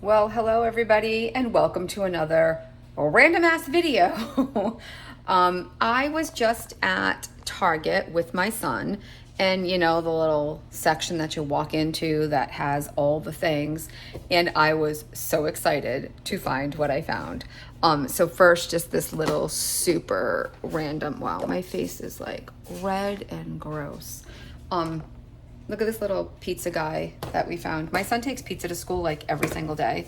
Well, hello everybody, and welcome to another random ass video. I was just at Target with my son, and you know, the little section that you walk into that has all the things, and I was so excited to find what I found. So first, just this little super random, wow, my face is like red and gross. Look at this little pizza guy that we found. My son takes pizza to school like every single day.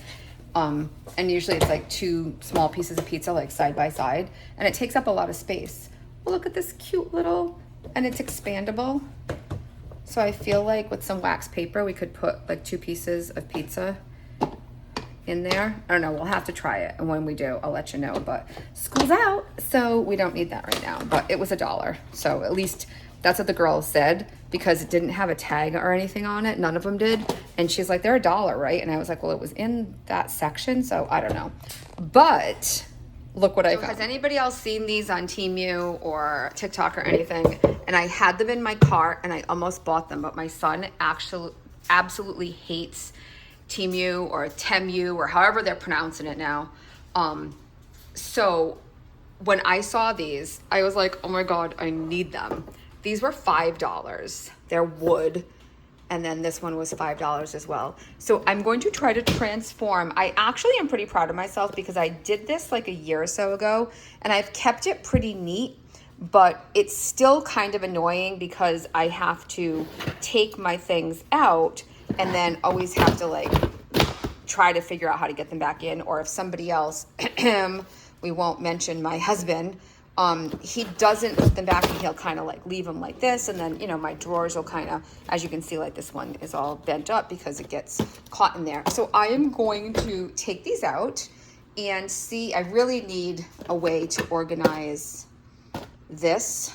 And usually it's like two small pieces of pizza like side by side, and it takes up a lot of space. Well, look at this cute little, and it's expandable. So I feel like with some wax paper, we could put like two pieces of pizza in there. I don't know, we'll have to try it. And when we do, I'll let you know, but school's out, so we don't need that right now. But it was $1. So at least that's what the girl said, because it didn't have a tag or anything on it. None of them did. And she's like, they're $1, right? And I was like, well, it was in that section, so I don't know. But look what I found. Has anybody else seen these on Temu or TikTok or anything? And I had them in my cart and I almost bought them, but my son actually absolutely hates Temu or Temu or however they're pronouncing it now. So when I saw these, I was like, oh my God, I need them. These were $5. They're wood. And then this one was $5 as well. So I'm going to try to transform. I actually am pretty proud of myself because I did this like a year or so ago and I've kept it pretty neat, but it's still kind of annoying because I have to take my things out and then always have to like try to figure out how to get them back in. Or if somebody else, we won't mention my husband, he doesn't put them back and he'll kind of like leave them like this. And then, you know, my drawers will kind of, as you can see, like this one is all bent up because it gets caught in there. So I am going to take these out and see, I really need a way to organize this,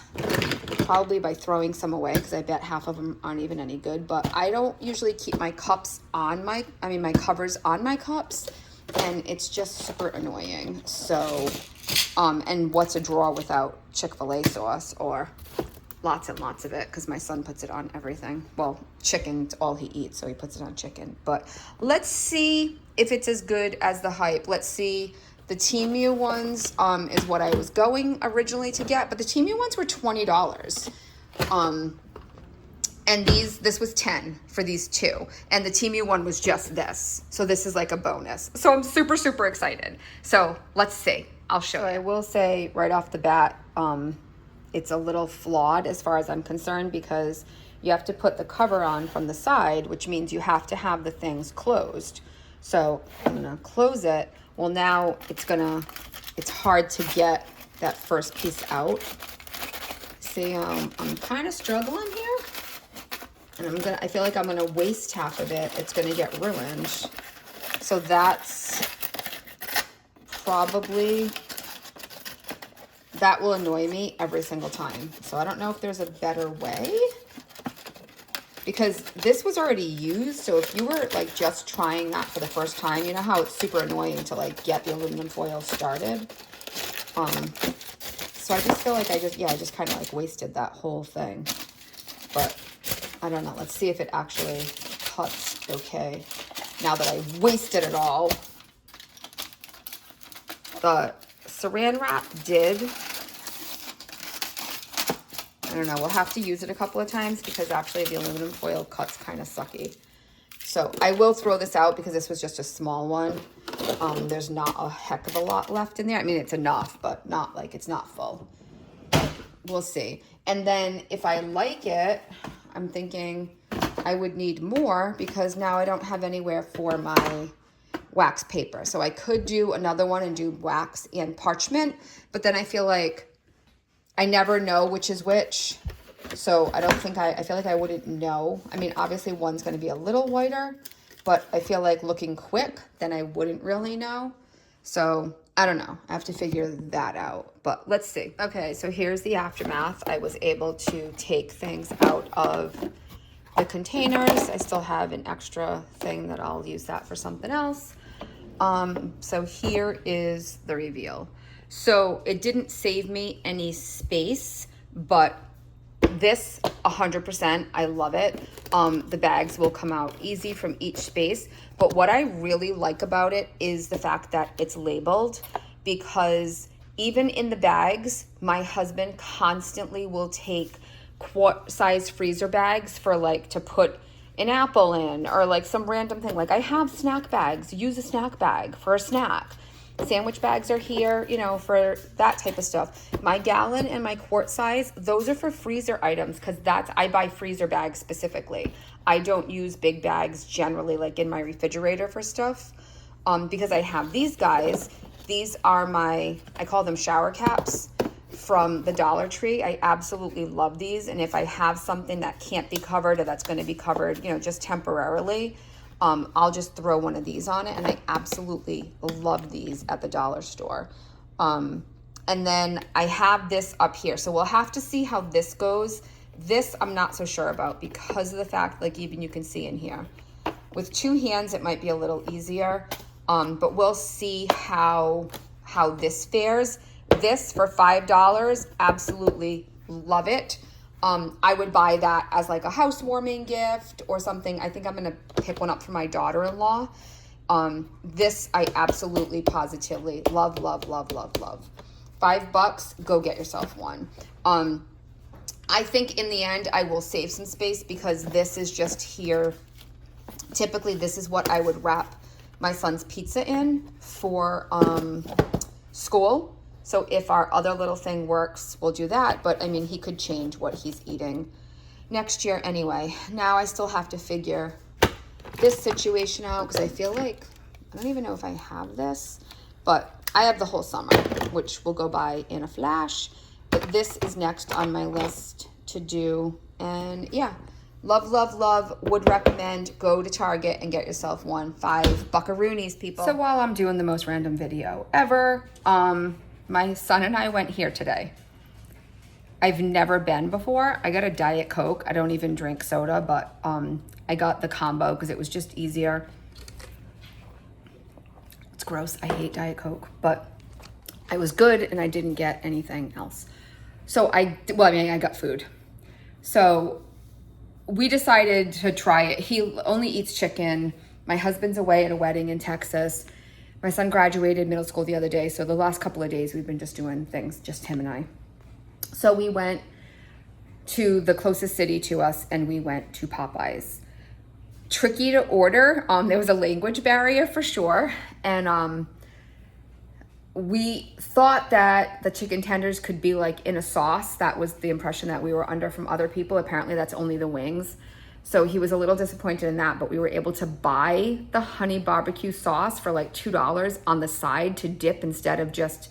probably by throwing some away because I bet half of them aren't even any good. But I don't usually keep my cups on my covers on my cups, and it's just super annoying. So and what's a drawer without Chick-fil-A sauce or lots and lots of it, because my son puts it on everything. Well, chicken's all he eats, so he puts it on chicken. But let's see if it's as good as the hype. Let's see. The Temu ones is what I was going originally to get, but the Temu ones were $20. And this was 10 for these two. And the Temu one was just this. So this is like a bonus. So I'm super, super excited. So let's see. I'll show you. I will say right off the bat, it's a little flawed as far as I'm concerned, because you have to put the cover on from the side, which means you have to have the things closed. So I'm gonna close it. Well, now it's hard to get that first piece out. See, I'm kind of struggling here. And I feel like I'm gonna waste half of it. It's gonna get ruined. So that's probably, that will annoy me every single time. So I don't know if there's a better way, because this was already used. So if you were like just trying that for the first time, you know how it's super annoying to like get the aluminum foil started. So I just feel like I just kind of like wasted that whole thing. But I don't know. Let's see if it actually cuts okay now that I wasted it all. The saran wrap did. I don't know. We'll have to use it a couple of times because actually the aluminum foil cuts kind of sucky. So I will throw this out because this was just a small one. There's not a heck of a lot left in there. I mean, it's enough, but not like it's not full. We'll see. And then if I like it, I'm thinking I would need more because now I don't have anywhere for my wax paper. So I could do another one and do wax and parchment, but then I feel like I never know which is which. So I don't think I feel like I wouldn't know. I mean, obviously one's going to be a little whiter, but I feel like looking quick, then I wouldn't really know. So I don't know. I have to figure that out, but let's see. Okay, so here's the aftermath. I was able to take things out of the containers. I still have an extra thing that I'll use that for something else. So here is the reveal. So it didn't save me any space, but this 100%, I love it. The bags will come out easy from each space. But what I really like about it is the fact that it's labeled, because even in the bags, my husband constantly will take quart size freezer bags for like to put an apple in or like some random thing. Like I have snack bags, use a snack bag for a snack. Sandwich bags are here, you know, for that type of stuff. My gallon and my quart size, those are for freezer items, because I buy freezer bags specifically. I don't use big bags generally like in my refrigerator for stuff, because I have these guys. These are I call them shower caps from the Dollar Tree. I absolutely love these. And if I have something that can't be covered or that's going to be covered, you know, just temporarily, I'll just throw one of these on it. And I absolutely love these at the dollar store. And then I have this up here. So we'll have to see how this goes. This I'm not so sure about, because of the fact, like even you can see in here, with two hands, it might be a little easier. But we'll see how this fares. This for $5, absolutely love it. I would buy that as like a housewarming gift or something. I think I'm gonna pick one up for my daughter-in-law. This I absolutely positively love, love, love, love, love. $5, go get yourself one. I think in the end I will save some space, because this is just here. Typically this is what I would wrap my son's pizza in for school. So if our other little thing works, we'll do that. But I mean, he could change what he's eating next year anyway. Now I still have to figure this situation out, because I feel like, I don't even know if I have this, but I have the whole summer, which will go by in a flash. But this is next on my list to do. And yeah, love, love, love. Would recommend, go to Target and get yourself one. $5 buckaroonies, people. So while I'm doing the most random video ever, my son and I went here today. I've never been before. I got a Diet Coke. I don't even drink soda, but I got the combo because it was just easier. It's gross. I hate Diet Coke, but I was good and I didn't get anything else. So I got food. So we decided to try it. He only eats chicken. My husband's away at a wedding in Texas. My son graduated middle school the other day. So the last couple of days we've been just doing things, just him and I. So we went to the closest city to us and we went to Popeyes. Tricky to order. There was a language barrier for sure. And we thought that the chicken tenders could be like in a sauce. That was the impression that we were under from other people. Apparently that's only the wings. So he was a little disappointed in that, but we were able to buy the honey barbecue sauce for like $2 on the side to dip instead of just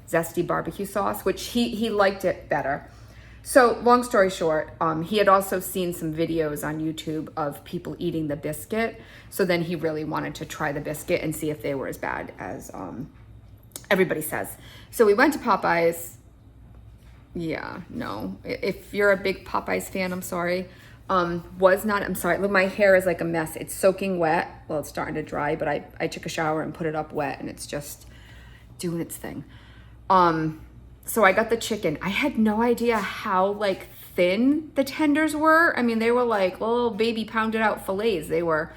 zesty barbecue sauce, which he liked it better. So long story short, he had also seen some videos on YouTube of people eating the biscuit. So then he really wanted to try the biscuit and see if they were as bad as everybody says. So we went to Popeyes. Yeah, no. If you're a big Popeyes fan, I'm sorry. I'm sorry. Look, my hair is like a mess. It's soaking wet. Well, it's starting to dry, but I took a shower and put it up wet and it's just doing its thing. So I got the chicken. I had no idea how like thin the tenders were. I mean, they were like little baby pounded out fillets. They were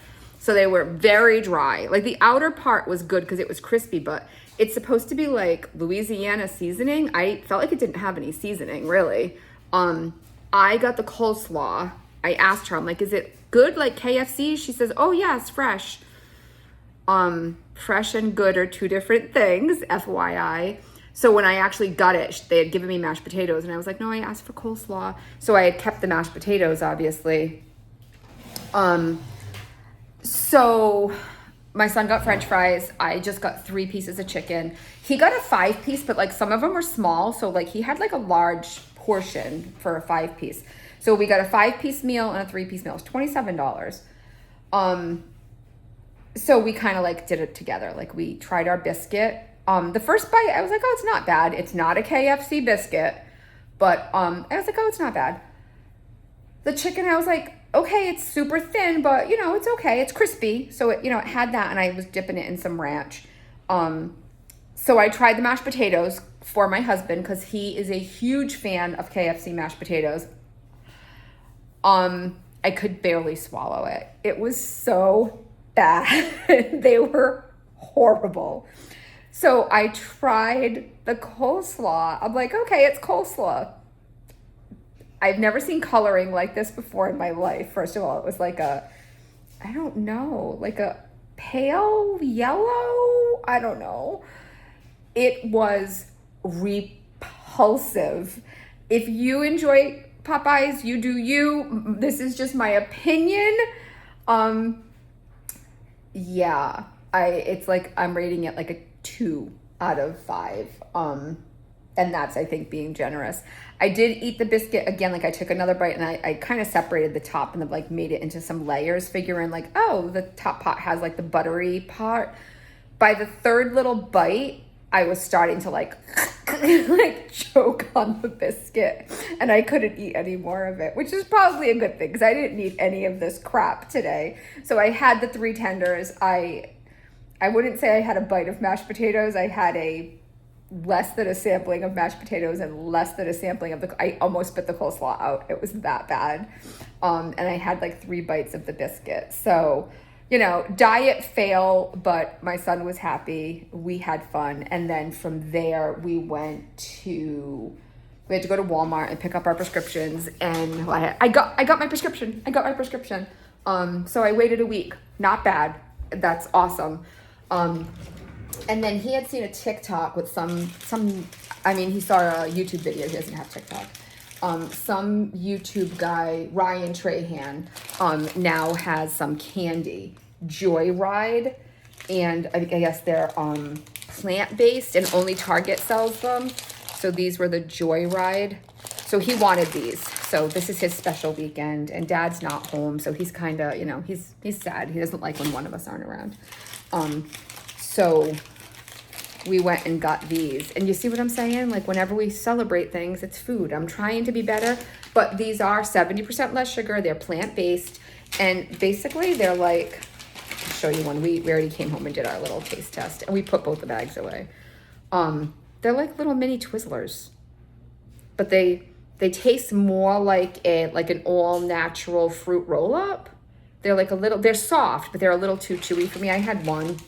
very dry. Like the outer part was good because it was crispy, but it's supposed to be like Louisiana seasoning. I felt like it didn't have any seasoning really. I got the coleslaw. I asked her, I'm like, is it good like KFC? She says, oh yeah, it's fresh. Fresh and good are two different things, FYI. So when I actually got it, they had given me mashed potatoes and I was like, no, I asked for coleslaw. So I had kept the mashed potatoes, obviously. So my son got French fries. I just got 3 pieces of chicken. He got a 5-piece, but like some of them were small. So like he had like a large portion for a 5-piece. So we got a 5-piece meal and a 3-piece meal. It's $27. So we kind of like did it together. Like we tried our biscuit. The first bite, I was like, oh, it's not bad. It's not a KFC biscuit, but I was like, oh, it's not bad. The chicken, I was like, okay, it's super thin, but you know, it's okay. It's crispy. So it, you know, it had that and I was dipping it in some ranch. So I tried the mashed potatoes for my husband because he is a huge fan of KFC mashed potatoes. I could barely swallow it. It was so bad. They were horrible. So I tried the coleslaw. I'm like, okay, it's coleslaw. I've never seen coloring like this before in my life. First of all, it was like I don't know, like a pale yellow. I don't know. It was repulsive. If you enjoy Popeyes, you do you. This is just my opinion. Yeah, it's like I'm rating it like a 2 out of 5. And that's, I think, being generous. I did eat the biscuit again. Like I took another bite and I kind of separated the top and like made it into some layers, figuring like, oh, the top part has like the buttery part. By the third little bite, I was starting to like like choke on the biscuit, and I couldn't eat any more of it, which is probably a good thing because I didn't need any of this crap today. So I had the 3 tenders. I wouldn't say I had a bite of mashed potatoes. I had a less than a sampling of mashed potatoes and less than a sampling of I almost spit the coleslaw out. It was that bad. And I had like 3 bites of the biscuit. So, you know, diet fail, but my son was happy. We had fun. And then from there, we had to go to Walmart and pick up our prescriptions. And I got my prescription. So I waited a week. Not bad. That's awesome. And then he had seen a TikTok with he saw a YouTube video. He doesn't have TikTok. Some YouTube guy, Ryan Trahan, now has some candy, Joyride, and I guess they're plant-based and only Target sells them. So these were the Joyride. So he wanted these. So this is his special weekend, and Dad's not home, so he's kind of, he's sad. He doesn't like when one of us aren't around. So we went and got these. And you see what I'm saying? Like whenever we celebrate things, it's food. I'm trying to be better, but these are 70% less sugar. They're plant-based. And basically they're like, I'll show you one. We already came home and did our little taste test, and we put both the bags away. They're like little mini Twizzlers, but they taste more like an all-natural fruit roll-up. They're like they're soft, but they're a little too chewy for me. I had one.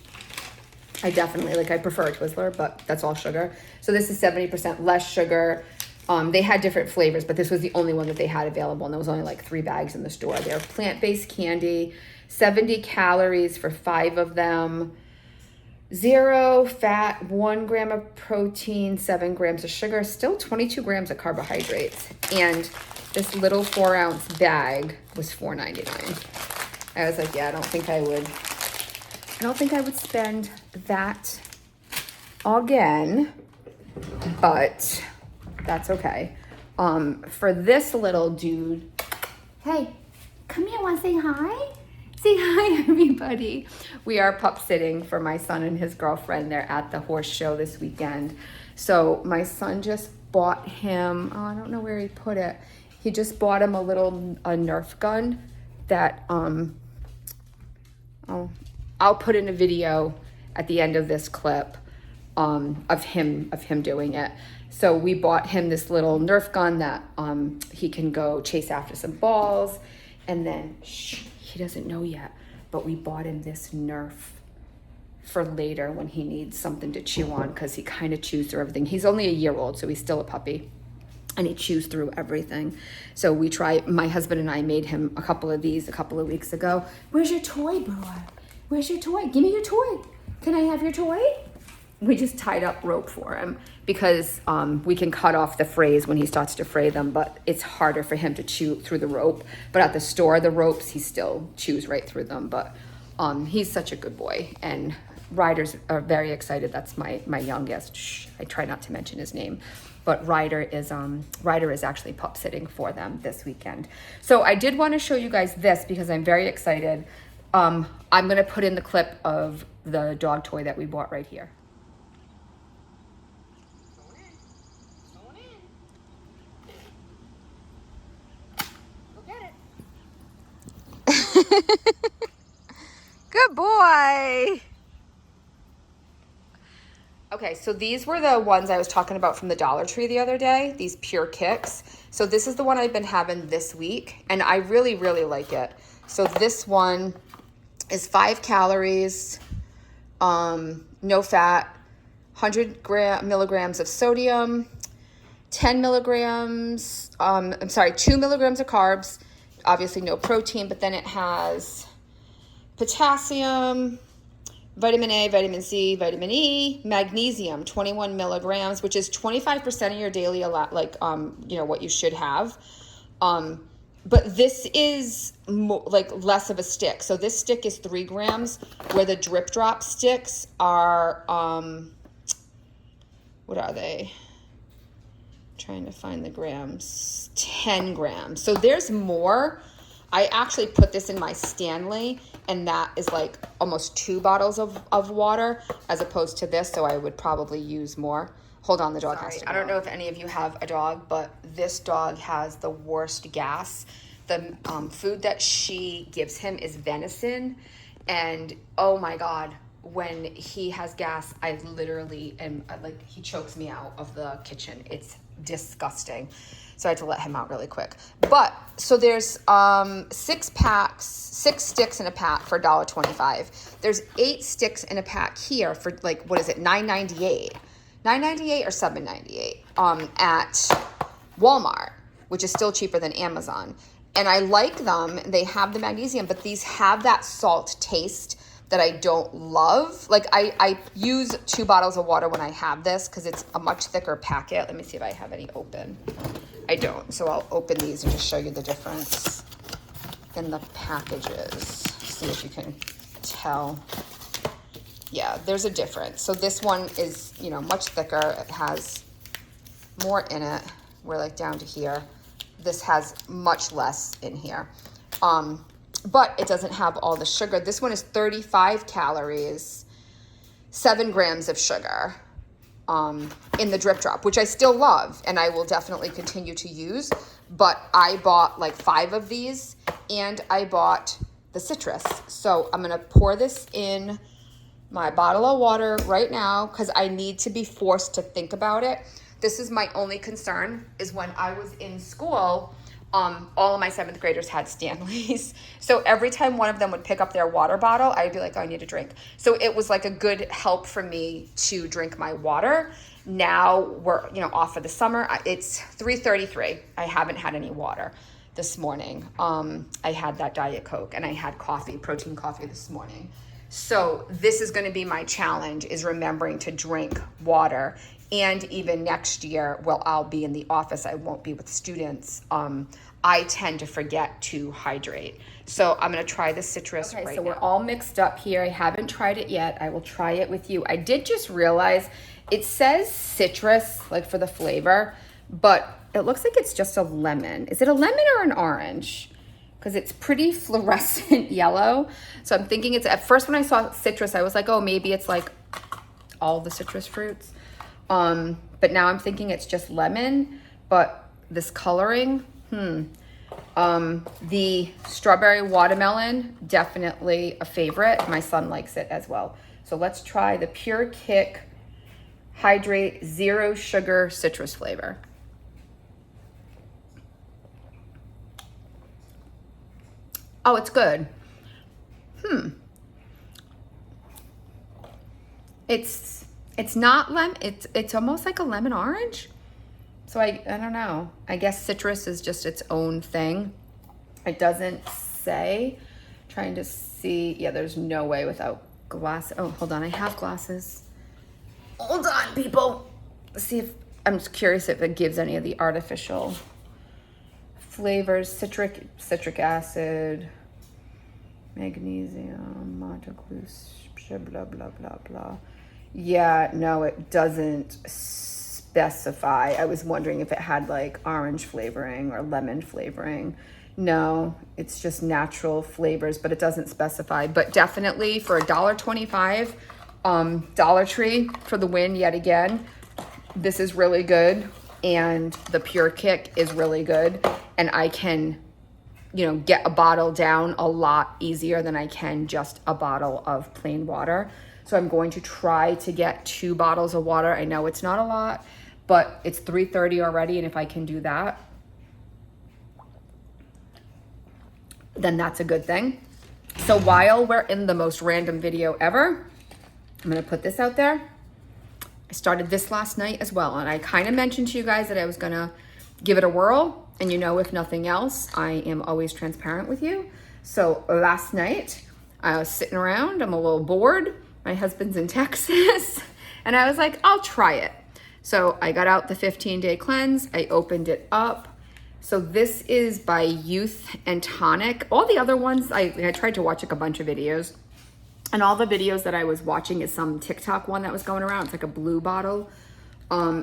I definitely, I prefer a Twizzler, but that's all sugar. So this is 70% less sugar. They had different flavors, but this was the only one that they had available, and there was only like 3 bags in the store. They're plant-based candy, 70 calories for 5 of them, 0 fat, 1 gram of protein, 7 grams of sugar, still 22 grams of carbohydrates. And this little 4-ounce bag was $4.99. I was like, yeah, I don't think I would spend that again, but that's okay. For this little dude, hey, come here, want to say hi? Say hi, everybody. We are pup sitting for my son and his girlfriend. They're at the horse show this weekend. So my son just bought him, I don't know where he put it. He just bought him a Nerf gun that, I'll put in a video at the end of this clip of him doing it. So we bought him this little Nerf gun that he can go chase after some balls. And then, he doesn't know yet, but we bought him this Nerf for later when he needs something to chew on, because he kind of chews through everything. He's only a year old, so he's still a puppy. And he chews through everything. So my husband and I made him a couple of these a couple of weeks ago. Where's your toy, boy? Where's your toy? Give me your toy. Can I have your toy? We just tied up rope for him because we can cut off the frays when he starts to fray them, but it's harder for him to chew through the rope. But at the store, the ropes, he still chews right through them. But he's such a good boy, and riders are very excited. That's my youngest. Shh, I try not to mention his name. But Ryder is actually pup sitting for them this weekend. So I did want to show you guys this because I'm very excited. I'm going to put in the clip of the dog toy that we bought right here. Go get it. Good boy. Okay, so these were the ones I was talking about from the Dollar Tree the other day, these Pure Kicks. So this is the one I've been having this week, and I really, really like it. So this one is 5 calories, no fat, 100 milligrams of sodium, 10 milligrams, 2 milligrams of carbs, obviously no protein, but then it has potassium, vitamin A, vitamin C, vitamin E, magnesium, 21 milligrams, which is 25% of your daily, what you should have. But this is less of a stick. So this stick is 3 grams, where the drip drop sticks are, what are they? Trying to find the grams. 10 grams. So there's more. I actually put this in my Stanley, and that is like almost 2 bottles of water as opposed to this, so I would probably use more. Hold on, the dog has to go. I don't know if any of you have a dog, but this dog has the worst gas. The food that she gives him is venison, and oh my God, when he has gas, I literally am he chokes me out of the kitchen. It's disgusting. So I had to let him out really quick. But so there's 6 sticks in a pack for $1.25. There's 8 sticks in a pack here for $9.98. $9.98 or $7.98 at Walmart, which is still cheaper than Amazon. And I like them. They have the magnesium, but these have that salt taste that I don't love. I use 2 bottles of water when I have this because it's a much thicker packet. Let me see if I have any open. I don't, so I'll open these and just show you the difference in the packages. See if you can tell. Yeah, there's a difference. So this one is, much thicker. It has more in it. We're down to here. This has much less in here. But it doesn't have all the sugar. This one is 35 calories, 7 grams of sugar in the drip drop, which I still love and I will definitely continue to use. But I bought 5 of these and I bought the citrus. So I'm gonna pour this in my bottle of water right now because I need to be forced to think about it. This is my only concern, is when I was in school, all of my 7th graders had Stanleys. So every time one of them would pick up their water bottle, I'd be like, oh, I need a drink. So it was a good help for me to drink my water. Now we're, off for the summer. It's 3:33. I haven't had any water this morning. I had that Diet Coke and I had protein coffee this morning. So this is going to be my challenge, is remembering to drink water. And even next year, I'll be in the office, I won't be with students. I tend to forget to hydrate. So I'm gonna try the citrus right now. Okay, so we're all mixed up here. I haven't tried it yet. I will try it with you. I did just realize it says citrus, for the flavor, but it looks like it's just a lemon. Is it a lemon or an orange? Because it's pretty fluorescent yellow. So I'm thinking at first when I saw citrus, I was like, oh, maybe it's all the citrus fruits. But now I'm thinking it's just lemon, but this coloring, the strawberry watermelon, definitely a favorite. My son likes it as well. So let's try the Pure Kick Hydrate Zero Sugar Citrus flavor. Oh, it's good. It's not lemon. It's almost like a lemon orange. So I don't know. I guess citrus is just its own thing. It doesn't say. Trying to see. Yeah, there's no way without glasses. Oh, hold on. I have glasses. Hold on, people. Let's see if I'm just curious if it gives any of the artificial flavors. Citric acid, magnesium, monoglucose, blah blah blah blah. Yeah, no, it doesn't specify. I was wondering if it had orange flavoring or lemon flavoring. No, it's just natural flavors, but it doesn't specify. But definitely for $1.25, Dollar Tree for the win yet again. This is really good, and the Pure Kick is really good, and I can you know, get a bottle down a lot easier than I can just a bottle of plain water. So I'm going to try to get 2 bottles of water. I know it's not a lot, but it's 3:30 already, and if I can do that, then that's a good thing. So while we're in the most random video ever, I'm gonna put this out there. I started this last night as well, and I kind of mentioned to you guys that I was gonna give it a whirl, and you know, if nothing else, I am always transparent with you. So last night, I was sitting around, I'm a little bored, my husband's in Texas, and I was like, I'll try it. So I got out the 15-day cleanse, I opened it up. So this is by Youth and Tonic. All the other ones, I tried to watch like a bunch of videos, and all the videos that I was watching is some TikTok one that was going around. It's like a blue bottle.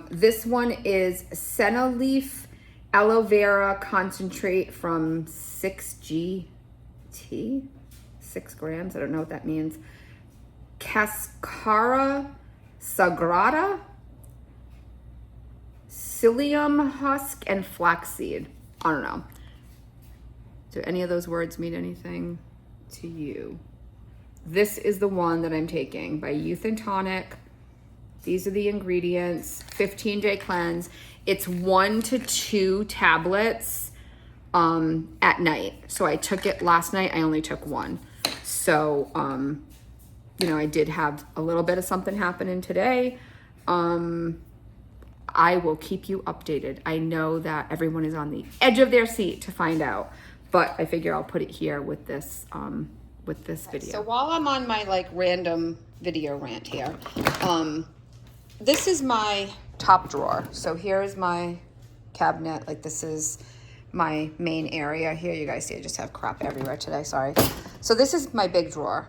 This one is Senna Leaf Aloe Vera Concentrate from 6GT, 6 grams. I don't know what that means. Cascara Sagrada, psyllium husk, and flaxseed. I don't know. Do any of those words mean anything to you? This is the one that I'm taking by Youth and Tonic. These are the ingredients. 15-day cleanse. It's 1 to 2 tablets at night. So I took it last night. I only took 1. So, you know, I did have a little bit of something happening today. I will keep you updated. I know that everyone is on the edge of their seat to find out, but I figure I'll put it here with this video. So while I'm on my like random video rant here, this is my top drawer. So here is my cabinet. Like this is my main area here. You guys see I just have crap everywhere today, sorry. So this is my big drawer.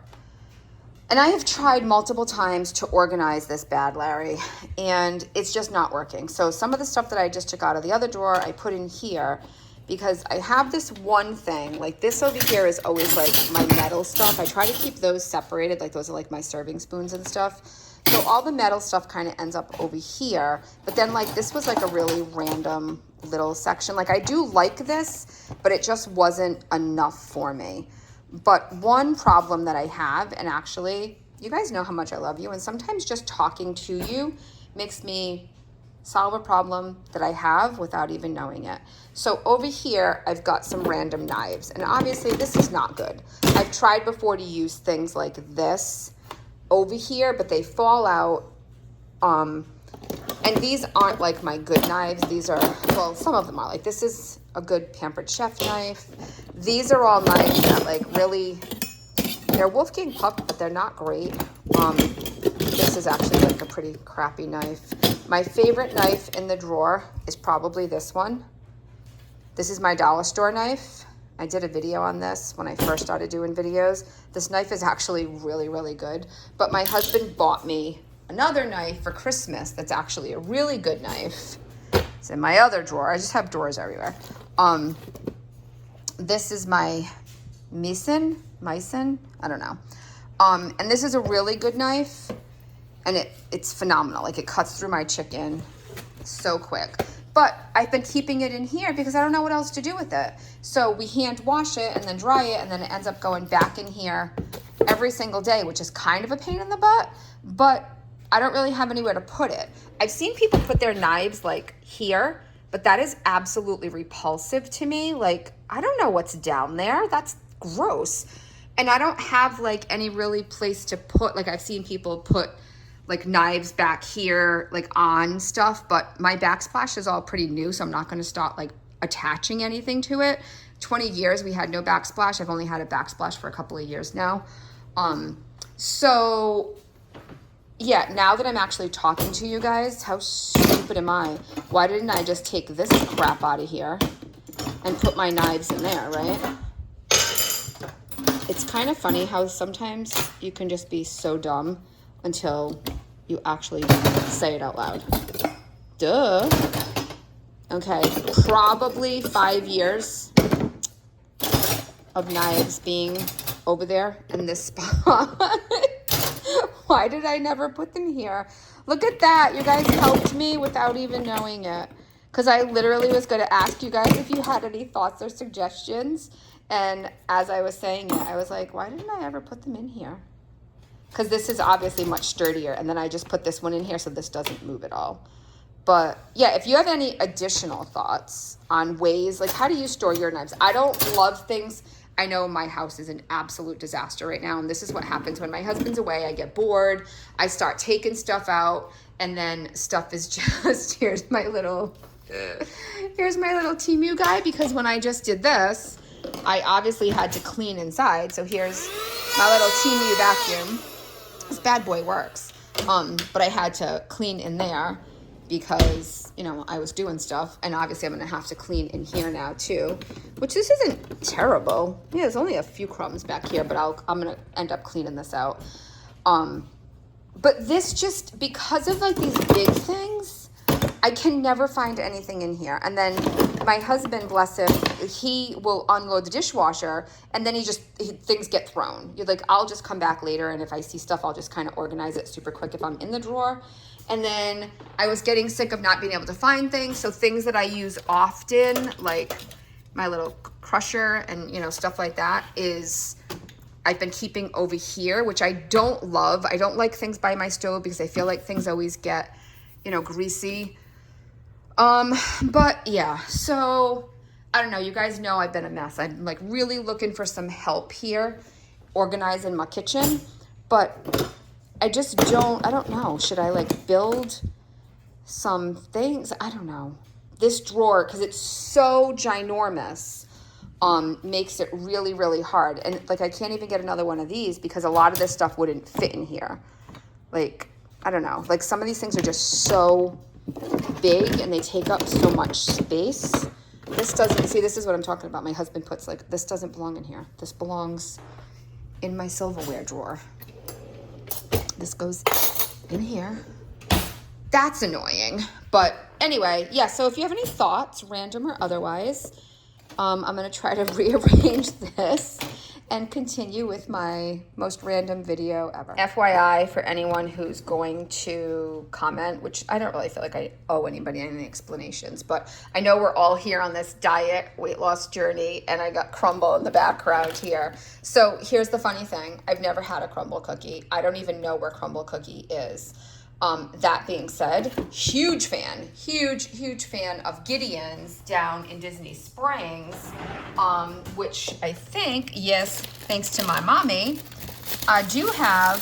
And I have tried multiple times to organize this bad, Larry, and it's just not working. So some of the stuff that I just took out of the other drawer, I put in here because I have this one thing, like this over here is always like my metal stuff. I try to keep those separated, like those are like my serving spoons and stuff. So all the metal stuff kind of ends up over here, but then like this was like a really random little section. Like I do like this, but it just wasn't enough for me. But one problem that I have, and actually, you guys know how much I love you, and sometimes just talking to you makes me solve a problem that I have without even knowing it. So over here, I've got some random knives, and obviously this is not good. I've tried before to use things like this over here, but they fall out. And these aren't like my good knives. These are, well, some of them are. Like this is a good Pampered Chef knife. These are all knives that like really, they're Wolfgang Puck, but they're not great. This is actually like a pretty crappy knife. My favorite knife in the drawer is probably this one. This is my dollar store knife. I did a video on this when I first started doing videos. This knife is actually really, really good. But my husband bought me another knife for Christmas that's actually a really good knife. It's in my other drawer. I just have drawers everywhere. This is my Meissen, I don't know. And this is a really good knife, and it's phenomenal. Like it cuts through my chicken so quick. But I've been keeping it in here because I don't know what else to do with it. So we hand wash it and then dry it, and then it ends up going back in here every single day, which is kind of a pain in the butt, but I don't really have anywhere to put it. I've seen people put their knives like here, but that is absolutely repulsive to me. Like, I don't know what's down there. That's gross. And I don't have like any really place to put, like I've seen people put like knives back here, like on stuff, but my backsplash is all pretty new, so I'm not gonna start like attaching anything to it. 20 years we had no backsplash. I've only had a backsplash for a couple of years now. So yeah, now that I'm actually talking to you guys, how stupid am I? Why didn't I just take this crap out of here and put my knives in there, right? It's kind of funny how sometimes you can just be so dumb until you actually say it out loud. Duh. Okay, probably 5 years of knives being over there in this spot. Why did I never put them here? Look at that. You guys helped me without even knowing it. Because I literally was going to ask you guys if you had any thoughts or suggestions. And as I was saying it, I was like, why didn't I ever put them in here? Because this is obviously much sturdier. And then I just put this one in here so this doesn't move at all. But yeah, if you have any additional thoughts on ways, like how do you store your knives? I don't love things. I know my house is an absolute disaster right now. And this is what happens when my husband's away. I get bored. I start taking stuff out. And then stuff is just, here's my little Temu guy. Because when I just did this, I obviously had to clean inside. So here's my little Temu vacuum. This bad boy works. But I had to clean in there because, you know, I was doing stuff. And obviously I'm going to have to clean in here now too, which this isn't terrible. Yeah, there's only a few crumbs back here, but I'm going to end up cleaning this out. But this just, because of like these big things, I can never find anything in here. And then my husband, bless him, he will unload the dishwasher and then things get thrown. You're like, I'll just come back later. And if I see stuff, I'll just kind of organize it super quick if I'm in the drawer. And then I was getting sick of not being able to find things. So things that I use often, like my little crusher and, you know, stuff like that, is I've been keeping over here, which I don't love. I don't like things by my stove because I feel like things always get, you know, greasy. But yeah, so I don't know. You guys know I've been a mess. I'm like really looking for some help here, organizing my kitchen, but I don't know. Should I like build some things? I don't know. This drawer, because it's so ginormous, makes it really, really hard. And like, I can't even get another one of these because a lot of this stuff wouldn't fit in here. Like, I don't know. Like some of these things are just so big and they take up so much space. This is what I'm talking about. My husband puts like, this doesn't belong in here. This belongs in my silverware drawer. This goes in here. That's annoying. But anyway, yeah, so if you have any thoughts, random or otherwise, I'm going to try to rearrange this and continue with my most random video ever. FYI, for anyone who's going to comment, which I don't really feel like I owe anybody any explanations, but I know we're all here on this diet weight loss journey, and I got crumble in the background here. So here's the funny thing. I've never had a crumble cookie. I don't even know where crumble cookie is. That being said, huge fan of Gideon's down in Disney Springs, which I think, yes, thanks to my mommy, I do have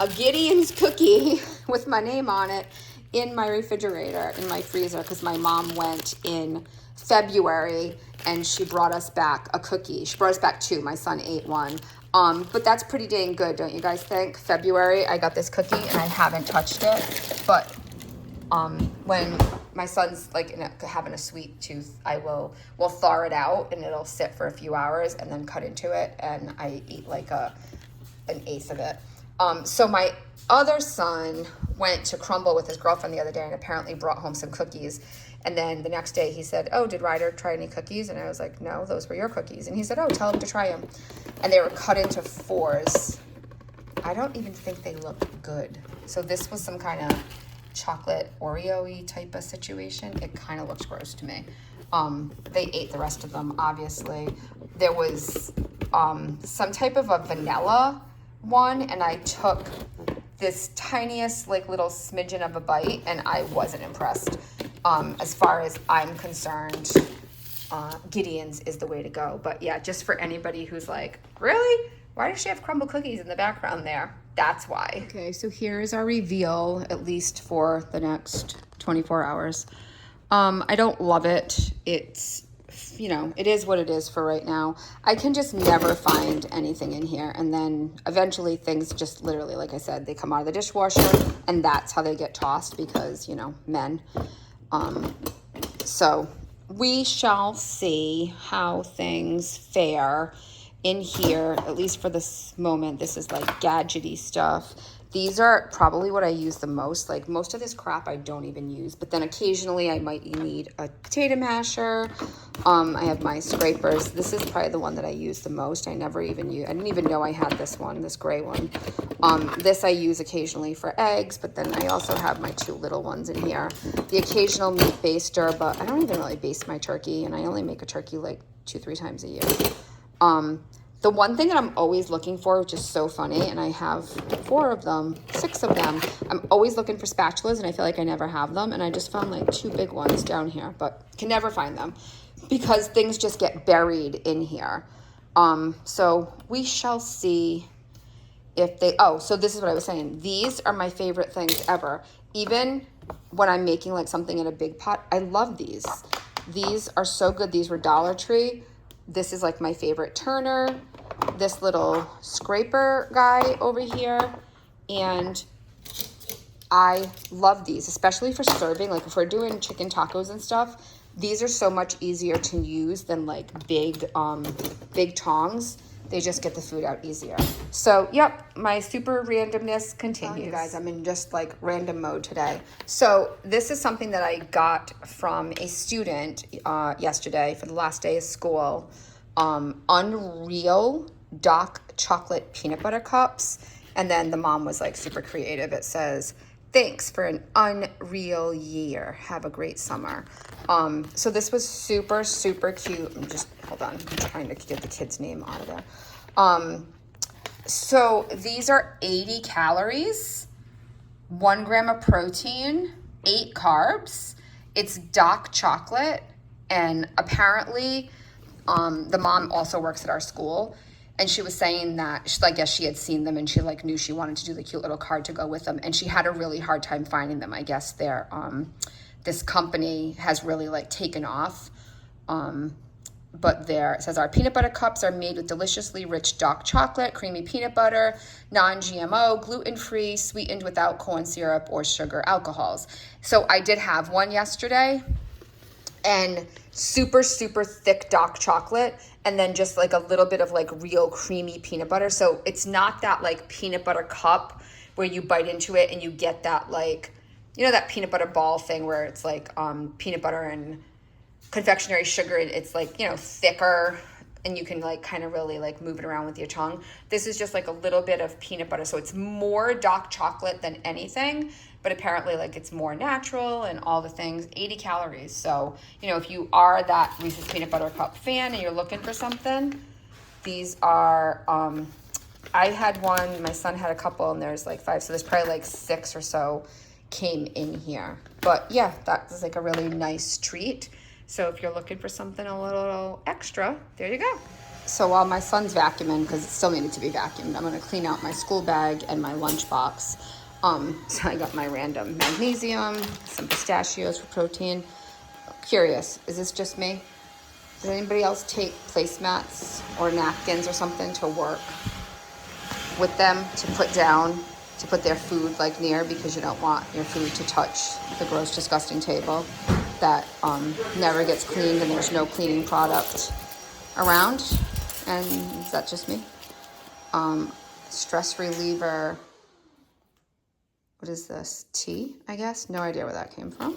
a Gideon's cookie with my name on it in my refrigerator, in my freezer, because my mom went in February and she brought us back a cookie. She brought us back two. My son ate one. But that's pretty dang good, don't you guys think? February, I got this cookie and I haven't touched it. But when my son's like having a sweet tooth, we'll thaw it out and it'll sit for a few hours and then cut into it, and I eat like an eighth of it. So my other son went to Crumble with his girlfriend the other day and apparently brought home some cookies. And then the next day he said, oh, did Ryder try any cookies? And I was like, no, those were your cookies. And he said, oh, tell him to try them. And they were cut into fours. I don't even think they look good. So this was some kind of chocolate Oreo-y type of situation. It kind of looks gross to me. They ate the rest of them, obviously. There was some type of a vanilla one, and I took this tiniest like little smidgen of a bite, and I wasn't impressed. As far as I'm concerned, Gideon's is the way to go. But yeah, just for anybody who's like, really? Why does she have crumble cookies in the background there? That's why. Okay, so here's our reveal, at least for the next 24 hours. I don't love it. It's, you know, it is what it is for right now. I can just never find anything in here. And then eventually things just literally, like I said, they come out of the dishwasher and that's how they get tossed because, you know, men. So we shall see how things fare in here, at least for this moment. This is like gadgety stuff. These are probably what I use the most. Like most of this crap I don't even use, but then occasionally I might need a potato masher. I have my scrapers. This is probably the one that I use the most. I didn't even know I had this one, this gray one. This I use occasionally for eggs, but then I also have my two little ones in here. The occasional meat baster, but I don't even really baste my turkey, and I only make a turkey like 2-3 times a year. The one thing that I'm always looking for, which is so funny, and I have 4 of them, 6 of them, I'm always looking for spatulas, and I feel like I never have them, and I just found like 2 big ones down here, but can never find them because things just get buried in here. So we shall see if they, oh, so this is what I was saying. These are my favorite things ever. Even when I'm making like something in a big pot, I love these. These are so good. These were Dollar Tree. This is like my favorite turner. This little scraper guy over here. And I love these, especially for serving. Like if we're doing chicken tacos and stuff, these are so much easier to use than like big tongs. They just get the food out easier. So, yep, my super randomness continues. You guys, I'm in just like random mode today. So this is something that I got from a student yesterday for the last day of school. Unreal Dark Chocolate Peanut Butter Cups. And then the mom was like super creative. It says, thanks for an unreal year. Have a great summer. So this was super, super cute. Hold on, I'm trying to get the kid's name out of there. So these are 80 calories, 1 gram of protein, 8 carbs. It's dark chocolate, and apparently the mom also works at our school. And she was saying that, I guess she had seen them and she like knew she wanted to do the cute little card to go with them. And she had a really hard time finding them. I guess they're, this company has really like taken off. But there, it says our peanut butter cups are made with deliciously rich dark chocolate, creamy peanut butter, non-GMO, gluten-free, sweetened without corn syrup or sugar alcohols. So I did have one yesterday, and super, super thick dark chocolate, and then just like a little bit of like real creamy peanut butter. So it's not that like peanut butter cup where you bite into it and you get that like, you know, that peanut butter ball thing where it's like peanut butter and confectionery sugar, it's like, you know, thicker, and you can like kind of really like move it around with your tongue. This is just like a little bit of peanut butter, so it's more dark chocolate than anything, but apparently like it's more natural and all the things. 80 calories. So, you know, if you are that Reese's Peanut Butter Cup fan and you're looking for something, these are, I had one, my son had a couple, and there's like 5, so there's probably like 6 or so came in here. But yeah, that was like a really nice treat. So if you're looking for something a little extra, there you go. So while my son's vacuuming, because it still needed to be vacuumed, I'm gonna clean out my school bag and my lunchbox. So I got my random magnesium, some pistachios for protein. Curious, is this just me? Does anybody else take placemats or napkins or something to work with them to put down, to put their food like near, because you don't want your food to touch the gross, disgusting table that never gets cleaned and there's no cleaning product around? And is that just me? Stress reliever. What is this? Tea, I guess? No idea where that came from.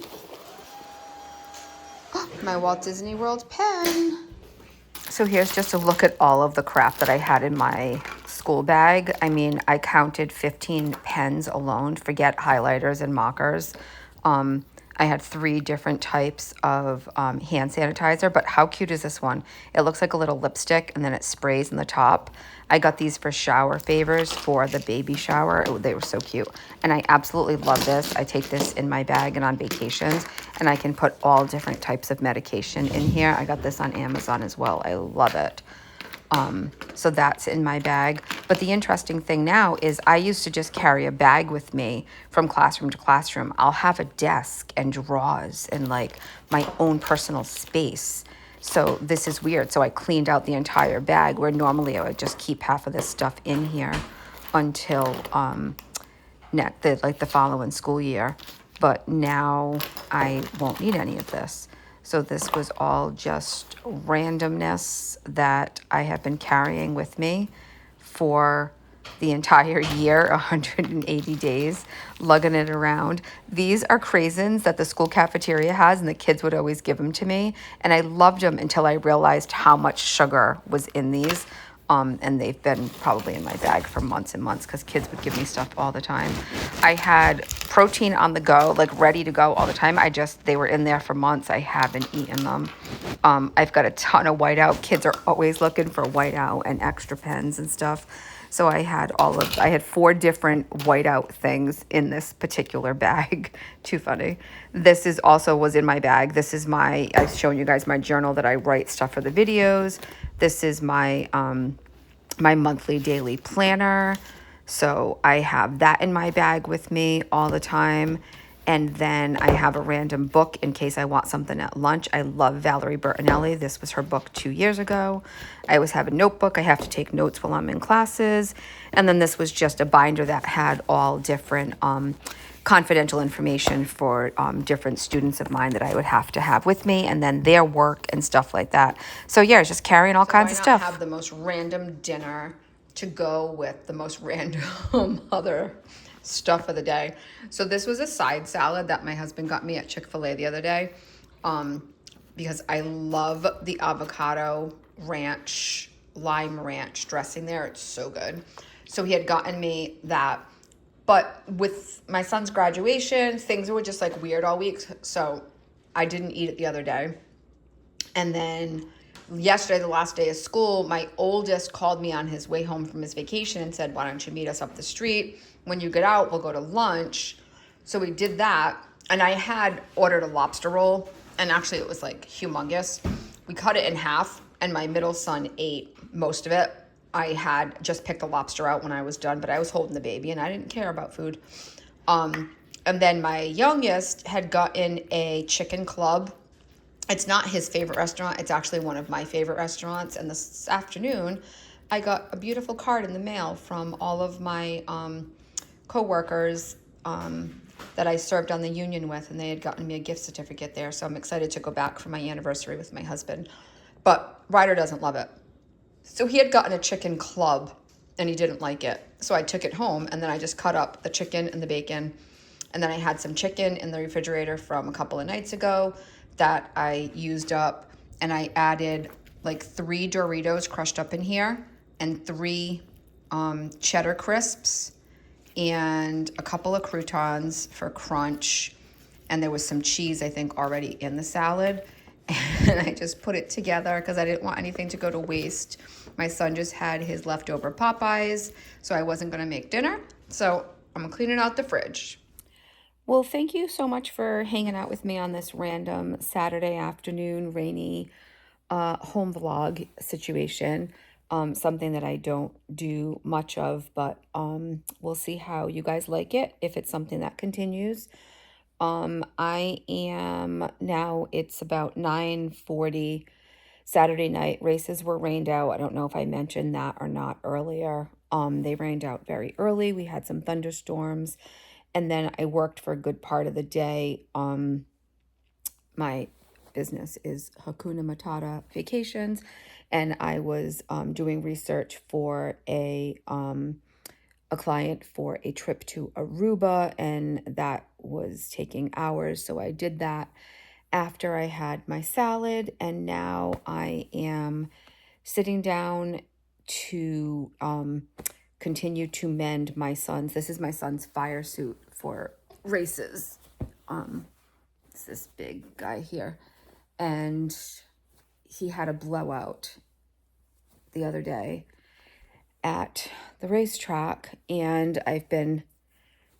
Oh, my Walt Disney World pen. So here's just a look at all of the crap that I had in my school bag. I mean, I counted 15 pens alone. Forget highlighters and markers. I had 3 different types of hand sanitizer, but how cute is this one? It looks like a little lipstick, and then it sprays in the top. I got these for shower favors for the baby shower. They were so cute. And I absolutely love this. I take this in my bag and on vacations, and I can put all different types of medication in here. I got this on Amazon as well. I love it. So that's in my bag. But the interesting thing now is I used to just carry a bag with me from classroom to classroom. I'll have a desk and drawers and like my own personal space. So this is weird. So I cleaned out the entire bag, where normally I would just keep half of this stuff in here until the following school year. But now I won't need any of this. So this was all just randomness that I have been carrying with me for the entire year, 180 days, lugging it around. These are craisins that the school cafeteria has, and the kids would always give them to me. And I loved them until I realized how much sugar was in these. And they've been probably in my bag for months and months because kids would give me stuff all the time. I had protein on the go, like ready to go all the time. They were in there for months. I haven't eaten them. I've got a ton of whiteout. Kids are always looking for whiteout and extra pens and stuff. So I had 4 different whiteout things in this particular bag. Too funny. This is also was in my bag. This is I've shown you guys my journal that I write stuff for the videos. This is my monthly daily planner. So I have that in my bag with me all the time. And then I have a random book in case I want something at lunch. I love Valerie Bertinelli. This was her book 2 years ago. I always have a notebook. I have to take notes while I'm in classes. And then this was just a binder that had all different confidential information for different students of mine that I would have to have with me, and then their work and stuff like that. So yeah, just carrying all kinds of stuff. Why not have the most random dinner to go with the most random other stuff of the day? So this was a side salad that my husband got me at Chick-fil-A the other day, because I love the avocado ranch, lime ranch dressing there. It's so good. So he had gotten me that. But with my son's graduation, things were just like weird all week. So I didn't eat it the other day. And then yesterday, the last day of school, my oldest called me on his way home from his vacation and said, why don't you meet us up the street? When you get out, we'll go to lunch. So we did that. And I had ordered a lobster roll. And actually, it was like humongous. We cut it in half. And my middle son ate most of it. I had just picked the lobster out when I was done, but I was holding the baby and I didn't care about food. And then my youngest had gotten a chicken club. It's not his favorite restaurant. It's actually one of my favorite restaurants. And this afternoon, I got a beautiful card in the mail from all of my coworkers that I served on the union with, and they had gotten me a gift certificate there. So I'm excited to go back for my anniversary with my husband. But Ryder doesn't love it. So he had gotten a chicken club and he didn't like it. So I took it home and then I just cut up the chicken and the bacon. And then I had some chicken in the refrigerator from a couple of nights ago that I used up. And I added like 3 Doritos crushed up in here and 3 cheddar crisps and a couple of croutons for crunch. And there was some cheese, I think, already in the salad. And I just put it together because I didn't want anything to go to waste. My son just had his leftover Popeyes, so I wasn't going to make dinner. So I'm cleaning out the fridge. Well, thank you so much for hanging out with me on this random Saturday afternoon rainy home vlog situation. Something that I don't do much of, but we'll see how you guys like it, if it's something that continues. I am now, it's about 9:40 Saturday night. Races were rained out. I don't know if I mentioned that or not earlier. They rained out very early. We had some thunderstorms, and then I worked for a good part of the day. My business is Hakuna Matata Vacations, and I was doing research for a client for a trip to Aruba, and that was taking hours. So I did that after I had my salad, and now I am sitting down to continue to mend my son's. This is my son's fire suit for races. It's this big guy here, and he had a blowout the other day at the racetrack, and I've been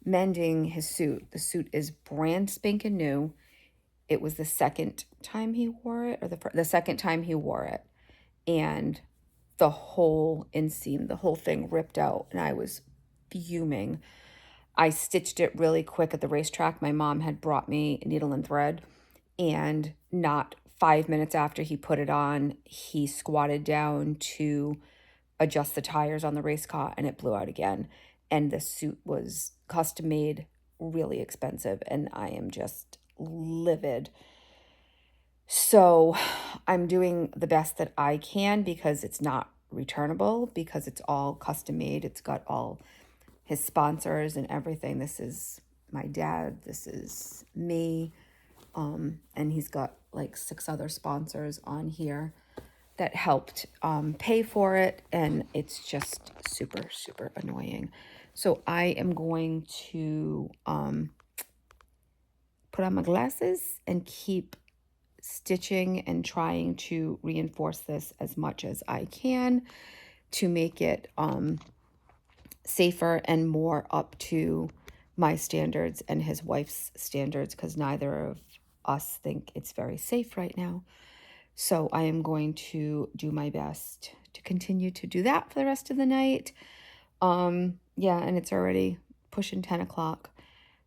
mending his suit. The suit is brand spanking new. It was the second time he wore it, or the second time he wore it, and the whole inseam, the whole thing ripped out, and I was fuming. I stitched it really quick at the racetrack. My mom had brought me a needle and thread, and not 5 minutes after he put it on, he squatted down to adjust the tires on the race car, and it blew out again. And the suit was custom made, really expensive, and I am just livid. So I'm doing the best that I can because it's not returnable, because it's all custom made. It's got all his sponsors and everything. This is my dad, this is me, and he's got like 6 other sponsors on here that helped pay for it, and it's just super, super annoying. So I am going to put on my glasses and keep stitching and trying to reinforce this as much as I can to make it safer and more up to my standards and his wife's standards, because neither of us think it's very safe right now. So I am going to do my best to continue to do that for the rest of the night. Yeah, and it's already pushing 10 o'clock.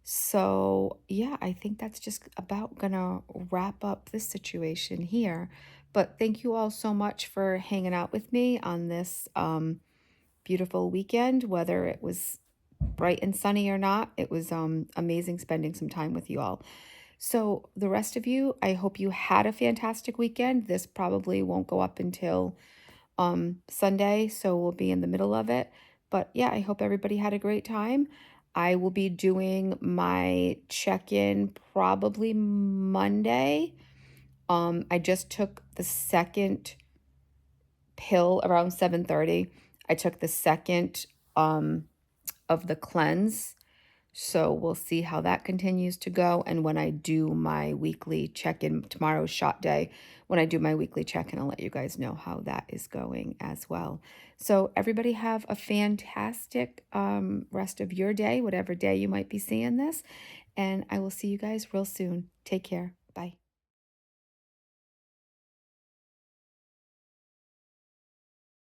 So yeah, I think that's just about gonna wrap up this situation here. But thank you all so much for hanging out with me on this beautiful weekend, whether it was bright and sunny or not. It was amazing spending some time with you all. So the rest of you, I hope you had a fantastic weekend. This probably won't go up until Sunday, so we'll be in the middle of it. But yeah, I hope everybody had a great time. I will be doing my check-in probably Monday. I just took the second pill around 7:30. I took the second of the cleanse. So we'll see how that continues to go. And when I do my weekly check-in, tomorrow's shot day, when I do my weekly check-in, I'll let you guys know how that is going as well. So everybody have a fantastic rest of your day, whatever day you might be seeing this. And I will see you guys real soon. Take care. Bye.